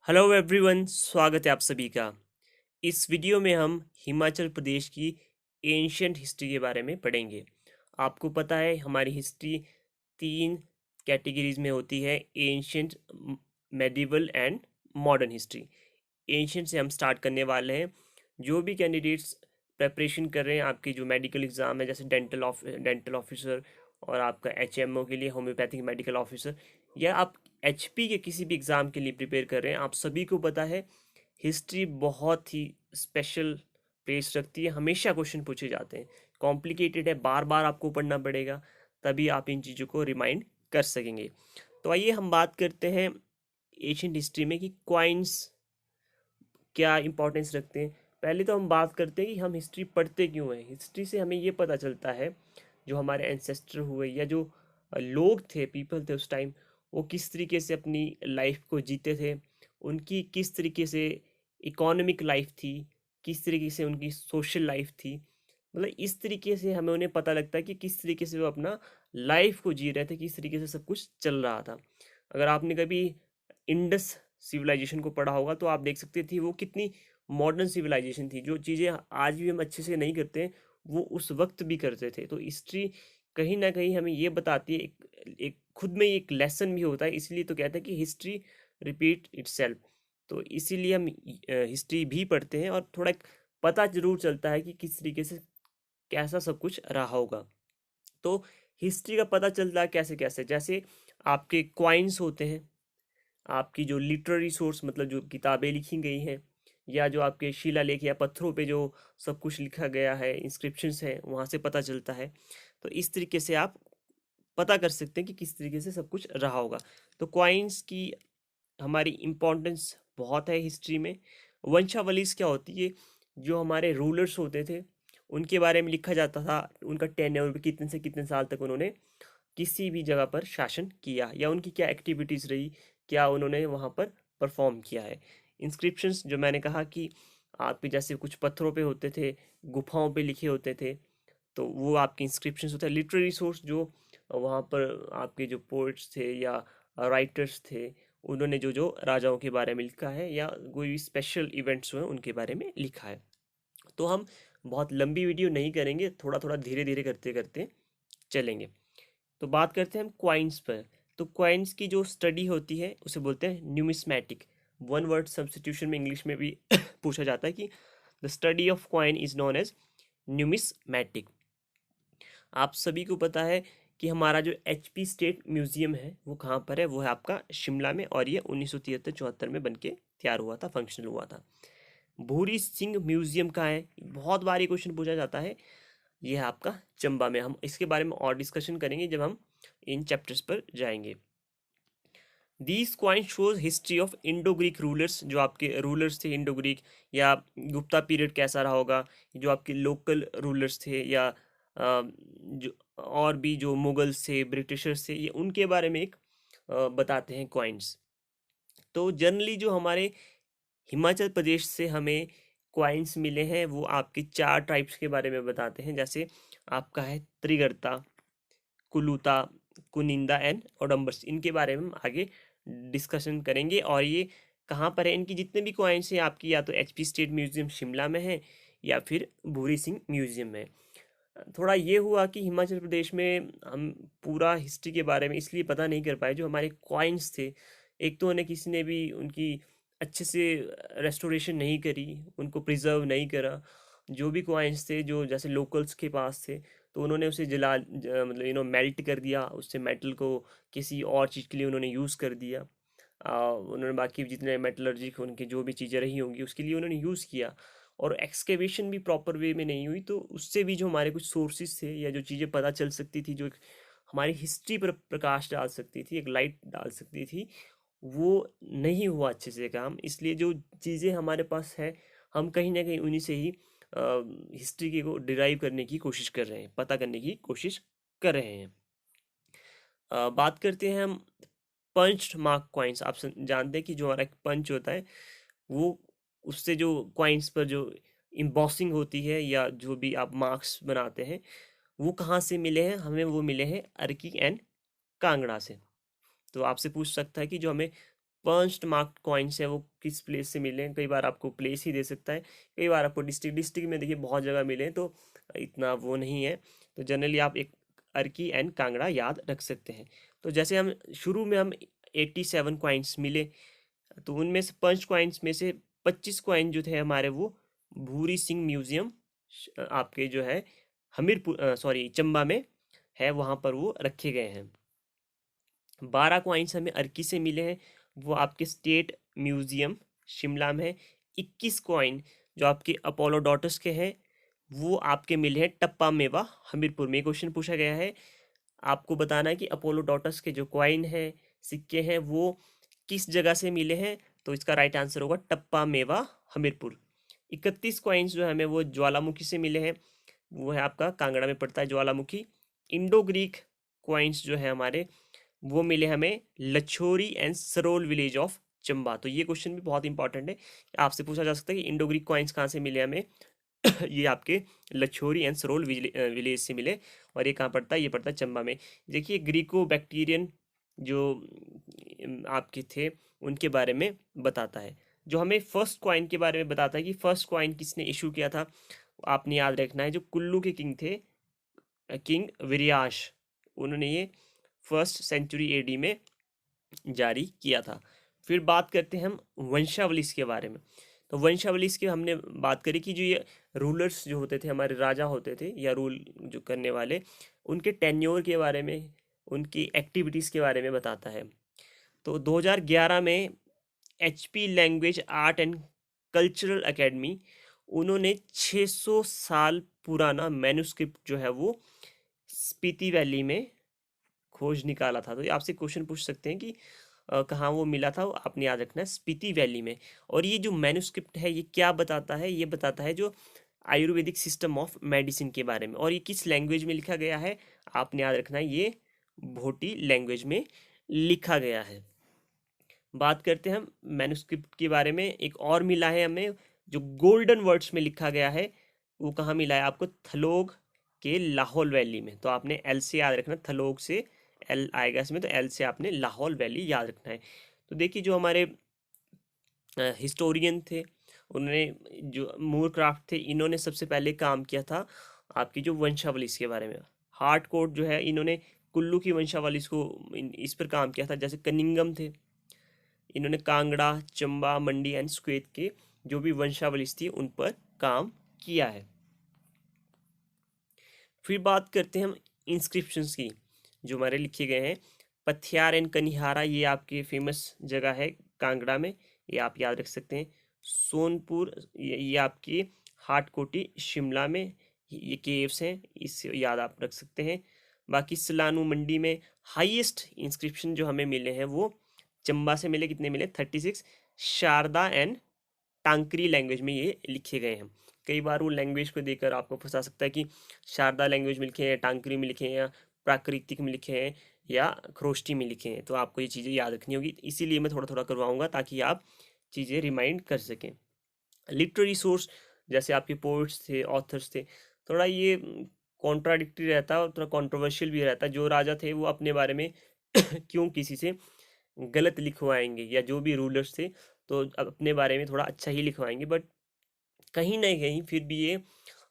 Hello everyone, स्वागत है आप सभी का। इस वीडियो में हम हिमाचल प्रदेश की एंशियंट हिस्ट्री के बारे में पढ़ेंगे। आपको पता है हमारी हिस्ट्री तीन कैटेगरीज में होती है: ancient, medieval and modern history. Ancient से हम स्टार्ट करने वाले हैं। जो भी कैंडिडेट्स प्रेपरेशन कर रहे हैं, आपकी जो मेडिकल एग्ज़ाम है जैसे डेंटल ऑफिसर और आपका एचएमओ के लिए होम्योपैथिक मेडिकल ऑफिसर, या आप एचपी के किसी भी एग्ज़ाम के लिए प्रिपेयर कर रहे हैं, आप सभी को पता है हिस्ट्री बहुत ही स्पेशल प्लेस रखती है। हमेशा क्वेश्चन पूछे जाते हैं, कॉम्प्लिकेटेड है, बार बार आपको पढ़ना पड़ेगा, तभी आप इन चीज़ों को रिमाइंड कर सकेंगे। तो आइए हम बात करते हैं एशियन हिस्ट्री में कि क्वाइंस क्या इंपॉर्टेंस रखते हैं। पहले तो हम बात करते हैं कि हम हिस्ट्री पढ़ते क्यों हैं। हिस्ट्री से हमें ये पता चलता है जो हमारे एंसेस्टर हुए या जो लोग थे, पीपल थे उस टाइम, वो किस तरीके से अपनी लाइफ को जीते थे, उनकी किस तरीके से इकोनॉमिक लाइफ थी, किस तरीके से उनकी सोशल लाइफ थी। मतलब इस तरीके से हमें उन्हें पता लगता है कि किस तरीके से वो अपना लाइफ को जी रहे थे, किस तरीके से सब कुछ चल रहा था। अगर आपने कभी इंडस सिविलाइजेशन को पढ़ा होगा तो आप देख सकते थे वो कितनी मॉडर्न सिविलाइजेशन थी। जो चीज़ें आज भी हम अच्छे से नहीं करते हैं, वो उस वक्त भी करते थे। तो हिस्ट्री कहीं ना कहीं हमें ये बताती है, एक खुद में एक लेसन भी होता है। इसलिए तो कहते हैं कि हिस्ट्री रिपीट इटसेल्फ। तो इसीलिए हम हिस्ट्री भी पढ़ते हैं और थोड़ा एक पता जरूर चलता है कि किस तरीके से कैसा सब कुछ रहा होगा। तो हिस्ट्री का पता चलता है कैसे कैसे, जैसे आपके क्वाइंस होते हैं, आपकी जो लिटरेरी सोर्स मतलब जो किताबें लिखी गई हैं, या जो आपके शिलालेख या पत्थरों पे जो सब कुछ लिखा गया है, इंस्क्रिप्शंस हैं, वहाँ से पता चलता है। तो इस तरीके से आप पता कर सकते हैं कि किस तरीके से सब कुछ रहा होगा। तो क्वाइंस की हमारी इम्पोर्टेंस बहुत है हिस्ट्री में। वंशावलीज क्या होती है? जो हमारे रूलर्स होते थे उनके बारे में लिखा जाता था, उनका टेन्योर कितने से कितने साल तक उन्होंने किसी भी जगह पर शासन किया, या उनकी क्या एक्टिविटीज़ रही, क्या उन्होंने वहाँ पर परफॉर्म किया है। इंस्क्रिप्शंस जो मैंने कहा कि आपके जैसे कुछ पत्थरों पे होते थे, गुफाओं पे लिखे होते थे, तो वो आपके इंस्क्रिप्शंस होते हैं। लिटरेरी सोर्स जो वहाँ पर आपके जो पोइट्स थे या राइटर्स थे, उन्होंने जो जो राजाओं के बारे में लिखा है या कोई भी स्पेशल इवेंट्स हुए उनके बारे में लिखा है। तो हम बहुत लंबी वीडियो नहीं करेंगे, थोड़ा थोड़ा धीरे धीरे करते करते चलेंगे। तो बात करते हैं हम क्वाइंस पर। तो क्वाइंस की जो स्टडी होती है उसे बोलते हैं न्यूमिस्मैटिक। वन वर्ड सब्स्टिट्यूशन में इंग्लिश में भी पूछा जाता है कि the study of coin is known as numismatic. आप सभी को पता है कि हमारा जो एचपी स्टेट म्यूजियम है वो कहाँ पर है? वो है आपका शिमला में, और ये 1973-74 में बनके तैयार हुआ था, फंक्शनल हुआ था। भूरी सिंह म्यूजियम कहाँ है? बहुत बार ये क्वेश्चन पूछा जाता है। ये है आपका चंबा में। हम इसके बारे में और डिस्कशन करेंगे जब हम इन चैप्टर्स पर जाएंगे। These coin shows history of Indo Greek rulers. जो आपके रूलर्स थे इंडो ग्रीक, या गुप्ता पीरियड कैसा रहा होगा, जो आपके लोकल रूलर्स थे, या जो और भी जो मुगल्स थे, ब्रिटिशर्स थे, ये उनके बारे में एक बताते हैं क्वाइंस। तो जनरली जो हमारे हिमाचल प्रदेश से हमें क्वाइंस मिले हैं वो आपके चार टाइप्स के बारे में बताते हैं। जैसे आपका है त्रिगर्ता, कुलूता, कुनिंदा एंड ओडम्बस। इनके बारे में हम आगे डिस्कशन करेंगे। और ये कहाँ पर है? इनकी जितने भी कॉइन्स हैं आपकी या तो एचपी स्टेट म्यूजियम शिमला में है या फिर भूरी सिंह म्यूजियम में। थोड़ा ये हुआ कि हिमाचल प्रदेश में हम पूरा हिस्ट्री के बारे में इसलिए पता नहीं कर पाए। जो हमारे कॉइन्स थे, एक तो उन्हें किसी ने भी उनकी अच्छे से रेस्टोरेशन नहीं करी, उनको प्रिजर्व नहीं करा। जो भी कॉइन्स थे जो जैसे लोकल्स के पास थे, तो उन्होंने उसे मतलब मेल्ट कर दिया, उससे मेटल को किसी और चीज़ के लिए उन्होंने यूज़ कर दिया। उन्होंने बाकी जितने मेटलर्जी उनकी जो भी चीज़ें रही होंगी उसके लिए उन्होंने यूज़ किया। और एक्सकेवेशन भी प्रॉपर वे में नहीं हुई, तो उससे भी जो हमारे कुछ सोर्सेज थे या जो चीज़ें पता चल सकती थी, जो एक हमारी हिस्ट्री पर प्रकाश डाल सकती थी, एक लाइट डाल सकती थी, वो नहीं हुआ अच्छे से काम। इसलिए जो चीज़ें हमारे पास है, हम कहीं ना कहीं उन्हीं से ही हिस्ट्री की को डिराइव करने की कोशिश कर रहे हैं, पता करने की कोशिश कर रहे हैं। बात करते हैं हम पंच मार्क कॉइन्स। आप जानते हैं कि जो हमारा एक पंच होता है, वो उससे जो कॉइन्स पर जो इम्बॉसिंग होती है या जो भी आप मार्क्स बनाते हैं, वो कहाँ से मिले हैं हमें? वो मिले हैं अर्की एंड कांगड़ा से। तो आपसे पूछ सकता है कि जो हमें पंच्ड मार्क्ड कॉइन्स है वो किस प्लेस से मिले हैं, कई बार आपको प्लेस ही दे सकता है, कई बार आपको डिस्ट्रिक्ट में देखिए बहुत जगह मिले हैं, तो इतना वो नहीं है। तो जनरली आप एक अर्की एंड कांगड़ा याद रख सकते हैं। तो जैसे हम शुरू में हम 87 कॉइन्स मिले, तो उनमें से पंच कॉइन्स में से 25 कॉइन जो थे हमारे वो भूरी सिंह म्यूजियम आपके जो है हमीरपुर सॉरी चंबा में है, वहाँ पर वो रखे गए हैं। 12 कॉइन्स हमें अर्की से मिले हैं, वो आपके स्टेट म्यूजियम शिमला में है। 21 कॉइन जो आपके अपोलोडोटस के हैं वो आपके मिले हैं टप्पा मेवा हमीरपुर में। क्वेश्चन पूछा गया है, आपको बताना है कि अपोलोडोटस के जो कॉइन है, सिक्के हैं, वो किस जगह से मिले हैं। तो इसका राइट आंसर होगा टप्पा मेवा हमीरपुर। 31 कॉइन्स जो है हमें वो ज्वालामुखी से मिले हैं, वो है आपका कांगड़ा में पड़ता है ज्वालामुखी। इंडो ग्रीक कॉइन्स जो है हमारे वो मिले हमें Lachhori and Sarol village of Chamba. तो ये क्वेश्चन भी बहुत इंपॉर्टेंट है, आपसे पूछा जा सकता है कि इंडो ग्रीक कॉइन्स कहाँ से मिले हमें ये आपके लछोरी एंड सरोल विलेज से मिले, और ये कहाँ पड़ता है, ये पड़ता है चंबा में। देखिए ग्रीको बैक्टीरियन जो आपके थे उनके बारे में बताता है। जो हमें फर्स्ट कॉइन के बारे में बताता है कि फर्स्ट कॉइन किसने इशू किया था, आपने याद रखना है जो कुल्लू के किंग थे, किंग विरियाश, उन्होंने ये फर्स्ट सेंचुरी एडी में जारी किया था। फिर बात करते हैं हम वंशावलिस के बारे में। तो वंशावलिस की हमने बात करी कि जो ये रूलर्स जो होते थे, हमारे राजा होते थे या रूल जो करने वाले, उनके टेन्योर के बारे में, उनकी एक्टिविटीज़ के बारे में बताता है। तो 2011 में HP language art and cultural academy, उन्होंने 600 साल पुराना मैन्युस्क्रिप्ट जो है वो स्पीति वैली में खोज निकाला था। तो ये आपसे क्वेश्चन पूछ सकते हैं कि कहाँ वो मिला था, वो आपने याद रखना है स्पीति वैली में। और ये जो मैन्युस्क्रिप्ट है ये क्या बताता है, ये बताता है जो आयुर्वेदिक सिस्टम ऑफ मेडिसिन के बारे में। और ये किस लैंग्वेज में लिखा गया है, आपने याद रखना है ये भोटी लैंग्वेज में लिखा गया है। बात करते हैं हम मैन्युस्क्रिप्ट के बारे में, एक और मिला है हमें जो गोल्डन वर्ड्स में लिखा गया है, वो कहाँ मिला है आपको, थलोग के लाहौल वैली में। तो आपने एल से याद रखना, थलोग से एल आएगा इसमें, तो एल से आपने लाहौल वैली याद रखना है। तो देखिए जो हमारे हिस्टोरियन थे, उन्होंने जो मूरक्राफ्ट थे, इन्होंने सबसे पहले काम किया था आपकी जो वंशावलिस के बारे में। हार्ट कोट जो है इन्होंने कुल्लू की वंशावलिस को इस पर काम किया था। जैसे कनिंगम थे, इन्होंने कांगड़ा, चंबा, मंडी एंड स्क्वेत के जो भी वंशावलिस थी उन पर काम किया है। फिर बात करते हैं हम इंस्क्रिप्शंस की जो हमारे लिखे गए हैं। पथियार एंड कनिहारा ये आपकी फेमस जगह है कांगड़ा में, ये आप याद रख सकते हैं। सोनपुर ये आपकी हाटकोटी शिमला में, ये केव्स हैं, इससे याद आप रख सकते हैं। बाकी सलानू मंडी में हाईएस्ट इंस्क्रिप्शन जो हमें मिले हैं वो चंबा से मिले, कितने मिले, 36। शारदा एंड टांकरी लैंग्वेज में ये लिखे गए हैं। कई बार वो लैंग्वेज को देखकर आपको फंसा सकता है कि शारदा लैंग्वेज में लिखे हैं, टांकरी में लिखे हैं, या प्राकृतिक में लिखे हैं, या खरोष्टी में लिखे हैं। तो आपको ये चीज़ें याद रखनी होगी, इसीलिए मैं थोड़ा थोड़ा करवाऊंगा ताकि आप चीज़ें रिमाइंड कर सकें। लिटरेरी सोर्स जैसे आपके पोइट्स थे, ऑथर्स थे, थोड़ा ये कॉन्ट्राडिक्टरी रहता है और थोड़ा कॉन्ट्रोवर्शियल भी रहता है। जो राजा थे वो अपने बारे में क्यों किसी से गलत लिखवाएंगे, या जो भी रूलर्स थे तो अपने बारे में थोड़ा अच्छा ही लिखवाएंगे, बट कहीं ना कहीं फिर भी ये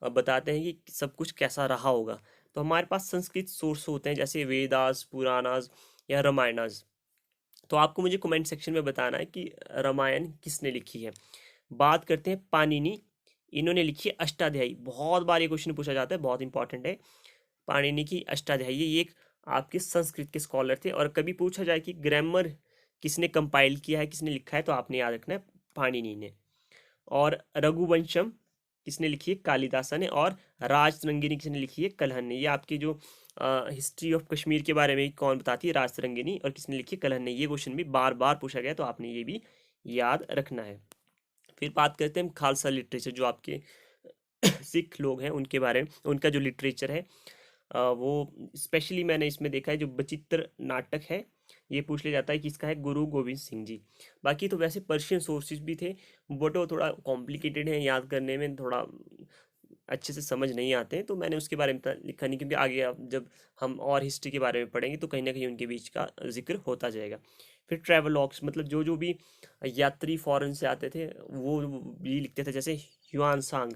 बताते हैं कि सब कुछ कैसा रहा होगा। तो हमारे पास संस्कृत सोर्स होते हैं जैसे वेदास, पुराणास या रामायणास। तो आपको मुझे कमेंट सेक्शन में बताना है कि रामायण किसने लिखी है। बात करते हैं पाणिनि, इन्होंने लिखी है अष्टाध्यायी। बहुत बार ये क्वेश्चन पूछा जाता है, बहुत इंपॉर्टेंट है। पाणिनि की अष्टाध्यायी, ये एक आपके संस्कृत के स्कॉलर थे। और कभी पूछा जाए कि ग्रामर किसने कंपाइल किया है, किसने लिखा है, तो आपने याद रखना है पाणिनि ने। और रघुवंशम किसने लिखी है, कालिदासा ने। और राजतरंगिणी किसने लिखी है, कलहन ने। ये आपकी जो हिस्ट्री ऑफ कश्मीर के बारे में कौन बताती है, राजतरंगिणी, और किसने लिखी है, कलहन ने। ये क्वेश्चन भी बार बार पूछा गया, तो आपने ये भी याद रखना है। फिर बात करते हैं खालसा लिटरेचर, जो आपके सिख लोग हैं उनके बारे में, उनका जो लिटरेचर है वो स्पेशली मैंने इसमें देखा है जो बचित्र नाटक है, ये पूछ लिया जाता है कि इसका है गुरु गोविंद सिंह जी। बाकी तो वैसे पर्शियन सोर्सेज भी थे, बट वो थोड़ा कॉम्प्लिकेटेड है, याद करने में थोड़ा अच्छे से समझ नहीं आते हैं, तो मैंने उसके बारे में लिखा नहीं, क्योंकि आगे अब जब हम और हिस्ट्री के बारे में पढ़ेंगे तो कहीं ना कहीं उनके बीच का जिक्र होता जाएगा। फिर ट्रैवलॉग्स, मतलब जो जो भी यात्री फॉरेन से आते थे वो भी लिखते थे, जैसे ह्यूआन सांग,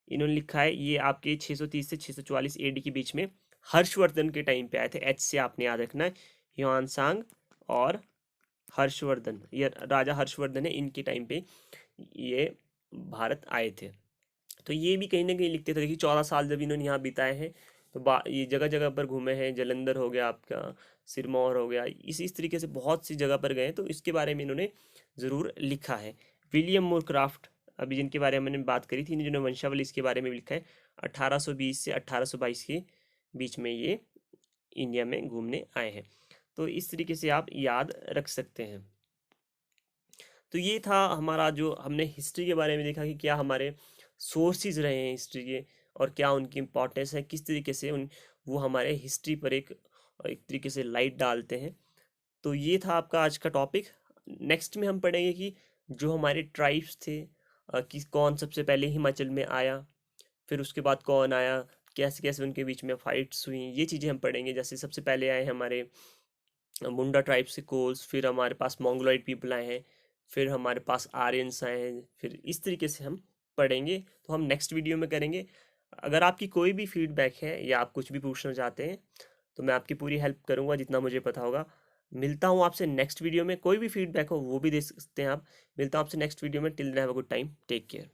इन्होंने लिखा है ये आपके 630 से 644 एडी के बीच में हर्षवर्धन के टाइम पे आए थे। एच से आपने याद रखना है, ह्यूआन सांग और हर्षवर्धन, ये राजा हर्षवर्धन है, इनके टाइम पे ये भारत आए थे। तो ये भी कहीं ना कहीं लिखते थे। देखिए 14 साल जब इन्होंने यहाँ बिताए हैं, तो ये जगह जगह पर घूमे हैं, जलंधर हो गया आपका, सिरमौर हो गया, इस तरीके से बहुत सी जगह पर गए हैं, तो इसके बारे में इन्होंने ज़रूर लिखा है। विलियम मोरक्राफ्ट, अभी जिनके बारे में मैंने बात करी थी, जिन्होंने वंशावली, इसके बारे में भी लिखा है। 1820 से 1822 के बीच में ये इंडिया में घूमने आए हैं। तो इस तरीके से आप याद रख सकते हैं। तो ये था हमारा, जो हमने हिस्ट्री के बारे में देखा कि क्या हमारे सोर्सेज रहे हैं हिस्ट्री के, और क्या उनकी इम्पोर्टेंस है, किस तरीके से उन वो हमारे हिस्ट्री पर एक एक तरीके से लाइट डालते हैं। तो ये था आपका आज का टॉपिक। नेक्स्ट में हम पढ़ेंगे कि जो हमारे ट्राइब्स थे, कि कौन सबसे पहले हिमाचल में आया, फिर उसके बाद कौन आया, कैसे कैसे उनके बीच में फाइट्स हुई, ये चीज़ें हम पढ़ेंगे। जैसे सबसे पहले आए हमारे मुंडा ट्राइब से कोल्स, फिर हमारे पास मोंगोलॉइड पीपल आए हैं, फिर हमारे पास आर्यंस आए हैं, फिर इस तरीके से हम पढ़ेंगे। तो हम नेक्स्ट वीडियो में करेंगे। अगर आपकी कोई भी फीडबैक है या आप कुछ भी पूछना चाहते हैं तो मैं आपकी पूरी हेल्प करूंगा जितना मुझे पता होगा। मिलता हूँ आपसे नेक्स्ट वीडियो में। कोई भी फीडबैक हो वो भी दे सकते हैं आप। मिलता हूँ आपसे नेक्स्ट वीडियो में। Till then have a good time, take care.